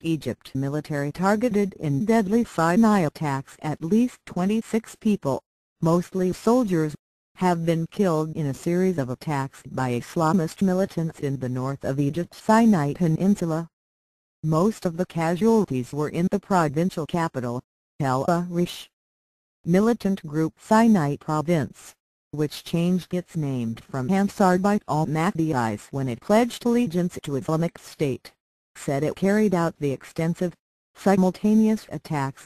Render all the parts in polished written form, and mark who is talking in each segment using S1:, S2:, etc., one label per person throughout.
S1: Egypt military targeted in deadly Sinai attacks at least 26 people, mostly soldiers, have been killed in a series of attacks by Islamist militants in the north of Egypt's Sinai Peninsula. Most of the casualties were in the provincial capital, El-Arish. Militant group Sinai Province, which changed its name from Ansar Beit al-Maqdis when it pledged allegiance to Islamic State, said it carried out the extensive, simultaneous attacks.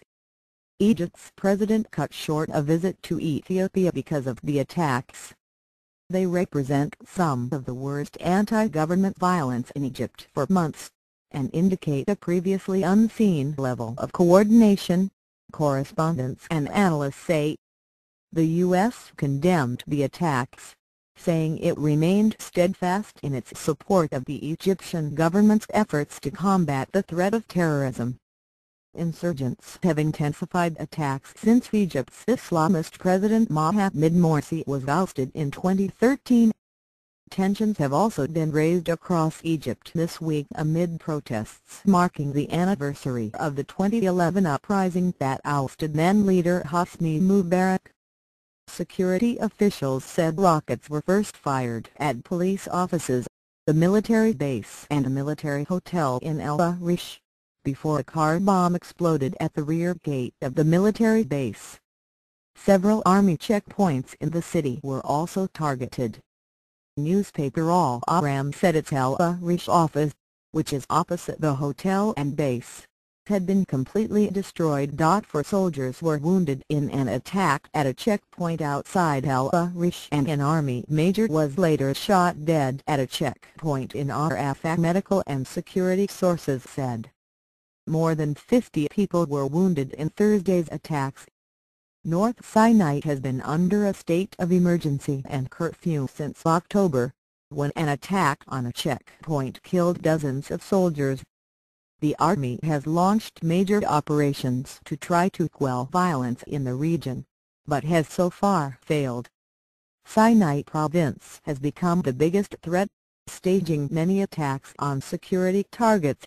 S1: Egypt's president cut short a visit to Ethiopia because of the attacks. They represent some of the worst anti-government violence in Egypt for months, and indicate a previously unseen level of coordination, correspondents and analysts say. The U.S. condemned the attacks, saying it remained steadfast in its support of the Egyptian government's efforts to combat the threat of terrorism. Insurgents have intensified attacks since Egypt's Islamist President Mohamed Morsi was ousted in 2013. Tensions have also been raised across Egypt this week amid protests marking the anniversary of the 2011 uprising that ousted then-leader Hosni Mubarak. Security officials said rockets were first fired at police offices, the military base and a military hotel in El-Arish, before a car bomb exploded at the rear gate of the military base. Several army checkpoints in the city were also targeted. Newspaper Al-Ahram said its El-Arish office, which is opposite the hotel and base, had been completely destroyed. Four soldiers were wounded in an attack at a checkpoint outside El-Arish, and an army major was later shot dead at a checkpoint in Rafah, medical and security sources said. More than 50 people were wounded in Thursday's attacks. North Sinai has been under a state of emergency and curfew since October, when an attack on a checkpoint killed dozens of soldiers. The army has launched major operations to try to quell violence in the region, but has so far failed. Sinai Province has become the biggest threat, staging many attacks on security targets.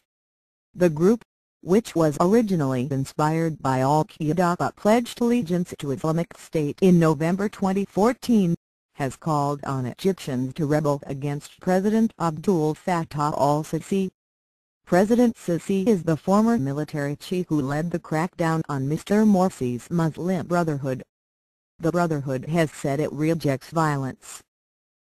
S1: The group, which was originally inspired by Al-Qaeda but pledged allegiance to Islamic State in November 2014, has called on Egyptians to rebel against President Abdel Fattah al-Sisi. President Sisi is the former military chief who led the crackdown on Mr. Morsi's Muslim Brotherhood. The Brotherhood has said it rejects violence.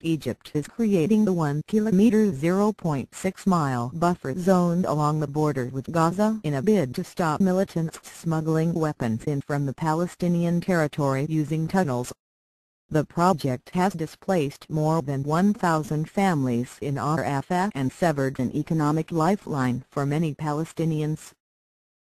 S1: Egypt is creating the 1 kilometer (0.6 mile) buffer zone along the border with Gaza in a bid to stop militants smuggling weapons in from the Palestinian territory using tunnels. The project has displaced more than 1,000 families in Rafah and severed an economic lifeline for many Palestinians.